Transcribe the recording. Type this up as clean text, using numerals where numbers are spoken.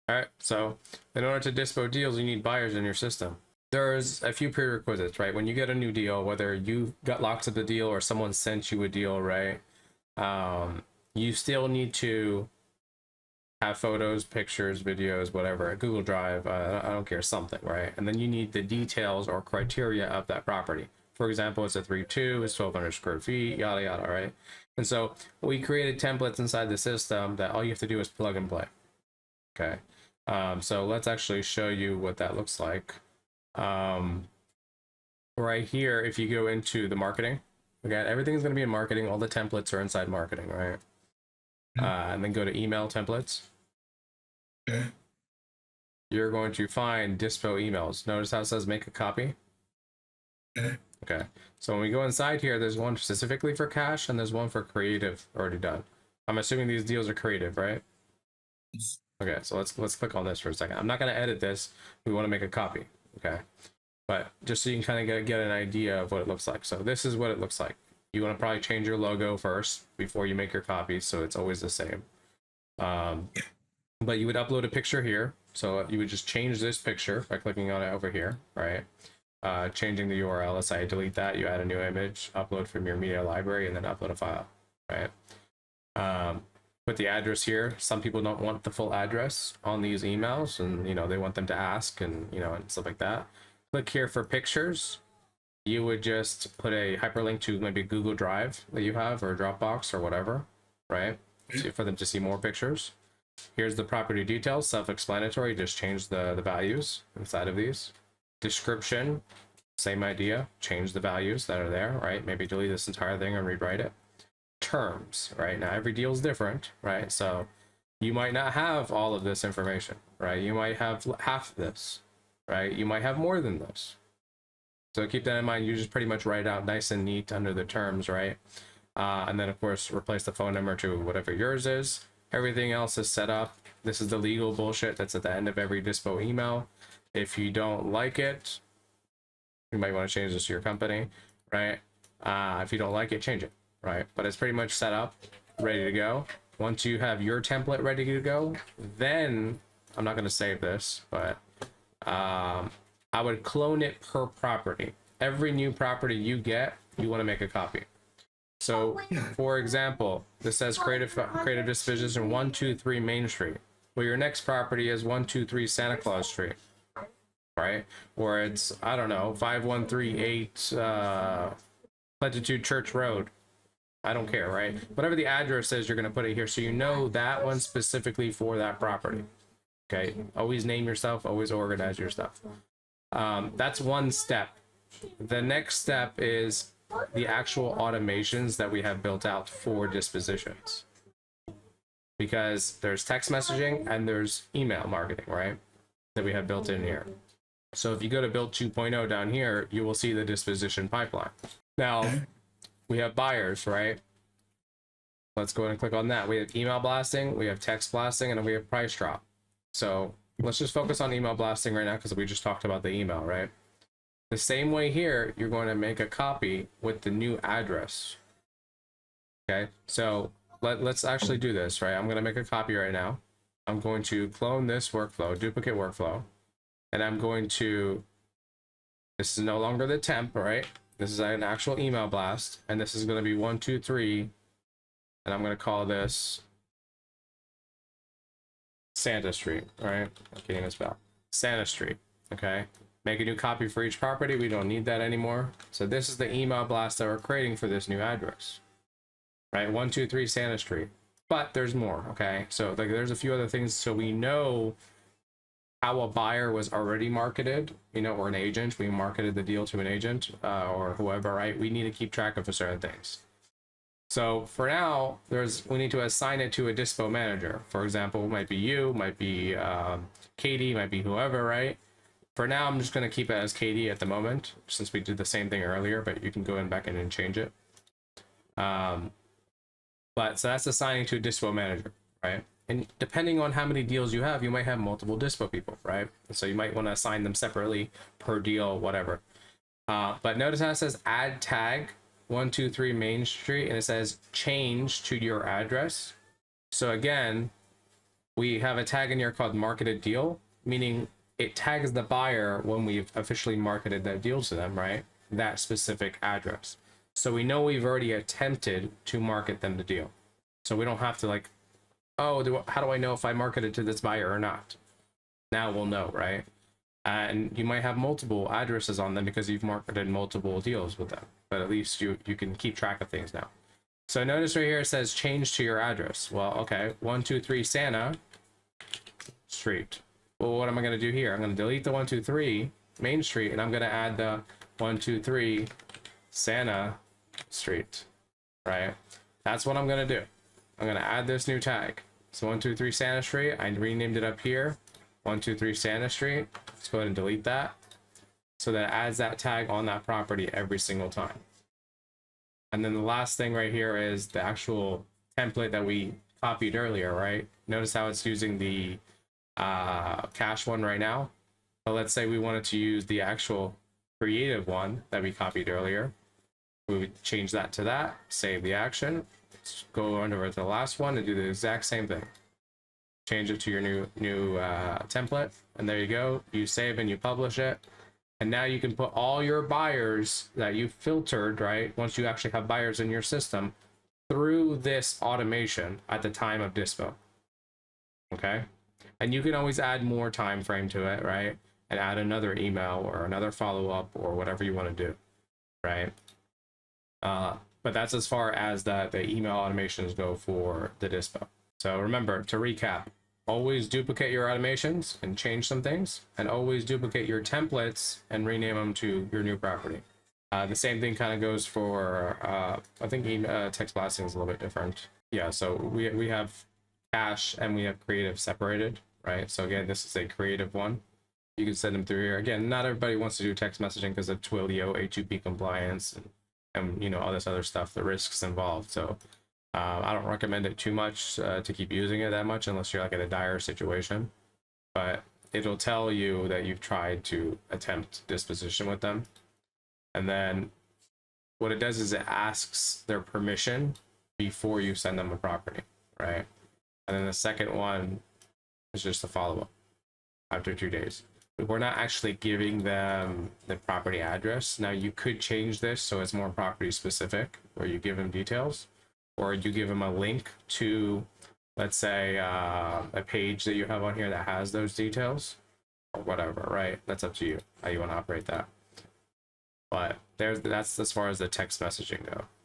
All right, so in order to dispo deals, you need buyers in your system. There's a few prerequisites, right? When you get a new deal, whether you got locked to the deal or someone sent you a deal, right? You still need to have photos, pictures, videos, whatever, a Google Drive, I don't care, something, right? And then you need the details or criteria of that property. For example, it's a 3.2, it's 1,200 square feet, yada, yada, right? And so we created templates inside the system that all you have to do is plug and play. Okay. So let's actually show you what that looks like. Right here, if you go into the marketing, again, everything's going to be in marketing. All the templates are inside marketing, right? And then go to email templates. Okay. You're going to find Dispo emails. Notice how it says make a copy. Okay. Okay. So when we go inside here, there's one specifically for cash and there's one for creative already done. I'm assuming these deals are creative, right? Yes. Okay, so let's click on this for a second. I'm not going to edit this. We want to make a copy. Okay. But just so you can kind of get an idea of what it looks like. So this is what it looks like. You want to probably change your logo first before you make your copy, so it's always the same. But you would upload a picture here. So you would just change this picture by clicking on it over here, right? Changing the URL. Let's say I delete that. You add a new image, upload from your media library, and then upload a file, right? Put the address here. Some people don't want the full address on these emails, and they want them to ask, and and stuff like that. Click here for pictures. You would just put a hyperlink to maybe Google Drive that you have, or Dropbox or whatever, right? So for them to see more pictures. Here's the property details, self-explanatory. Just change the values inside of these. Description, same idea. Change the values that are there, right? Maybe delete this entire thing and rewrite it. Terms, right? Now every deal is different, right? So you might not have all of this information, right? You might have half of this, right? You might have more than this. So keep that in mind. You just pretty much write out nice and neat under the terms, right? And then of course replace the phone number to whatever yours is. Everything else is set up. This is the legal bullshit that's at the end of every Dispo email. If you don't like it, you might want to change this to your company, right? If you don't like it, change it, right? But it's pretty much set up, ready to go. Once you have your template ready to go, then I'm not going to save this, but I would clone it per property. Every new property you get, you want to make a copy. So, for example, this says creative disposition 123 Main Street. Well, your next property is 123 Santa Claus Street, right? Or it's, I don't know, 5138 Plenitude Church Road. I don't care, right? Whatever the address is, you're going to put it here, so you know that one specifically for that property. Okay, always name yourself, always organize your stuff. That's one step. The next step is the actual automations that we have built out for dispositions, because there's text messaging and there's email marketing, right, that we have built in here. So if you go to BILT 2.0 down here, you will see the disposition pipeline. Now we have buyers, right? Let's go ahead and click on that. We have email blasting, we have text blasting, and then we have price drop. So let's just focus on email blasting right now, because we just talked about the email, right? The same way here, you're going to make a copy with the new address. Okay, so let's actually do this, right? I'm going to make a copy right now. I'm going to clone this workflow, duplicate workflow, and I'm going to, this is no longer the temp, right? This is an actual email blast, and this is going to be 123, and I'm going to call this Santa Street, right? I can't even spell. Santa Street, okay? Make a new copy for each property. We don't need that anymore. So this is the email blast that we're creating for this new address, right? 123 Santa Street. But there's more, okay? So like there's a few other things, so we know how a buyer was already marketed, or an agent. We marketed the deal to an agent or whoever, right? We need to keep track of certain things. So for now, we need to assign it to a Dispo manager. For example, it might be you, might be Katie, might be whoever, right? For now, I'm just going to keep it as Katie at the moment, since we did the same thing earlier, but you can go back in and change it. But so that's assigning to a Dispo manager, right? And depending on how many deals you have, you might have multiple Dispo people, right? So you might want to assign them separately per deal, whatever. But notice how it says add tag 123 Main Street, and it says change to your address. So again, we have a tag in here called marketed deal, meaning it tags the buyer when we've officially marketed that deal to them, right? That specific address. So we know we've already attempted to market them the deal. So we don't have to like, oh, how do I know if I marketed to this buyer or not? Now we'll know, right? And you might have multiple addresses on them because you've marketed multiple deals with them, but at least you can keep track of things now. So notice right here it says change to your address. Well, okay, 123 Santa Street. Well, what am I going to do here? I'm going to delete the 123 Main Street, and I'm going to add the 123 Santa Street, right? That's what I'm going to do. I'm going to add this new tag. So 123 Santa Street, I renamed it up here, 123 Santa Street. Let's go ahead and delete that. So that adds that tag on that property every single time. And then the last thing right here is the actual template that we copied earlier, right? Notice how it's using the cache one right now. But let's say we wanted to use the actual creative one that we copied earlier. We would change that to that, save the action, let's go under to the last one and do the exact same thing. Change it to your new template, and there you go. You save and you publish it. And now you can put all your buyers that you filtered, right? Once you actually have buyers in your system through this automation at the time of dispo. Okay. And you can always add more time frame to it, right? And add another email or another follow-up or whatever you want to do, right? But that's as far as the email automations go for the dispo. So remember, to recap, always duplicate your automations and change some things, and always duplicate your templates and rename them to your new property. The same thing kind of goes for, I think text blasting is a little bit different. Yeah, so we have cache and we have creative separated, right? So again, this is a creative one. You can send them through here. Again, not everybody wants to do text messaging because of Twilio, A2P compliance, and you know, all this other stuff, the risks involved. So I don't recommend it too much to keep using it that much unless you're like in a dire situation, but it'll tell you that you've tried to attempt disposition with them. And then what it does is it asks their permission before you send them a property, right? And then the second one is just a follow-up after 2 days. We're not actually giving them the property address. Now you could change this so it's more property specific, where you give them details, or you give them a link to, let's say, a page that you have on here that has those details, or whatever, right? That's up to you, how you want to operate that. But that's as far as the text messaging go.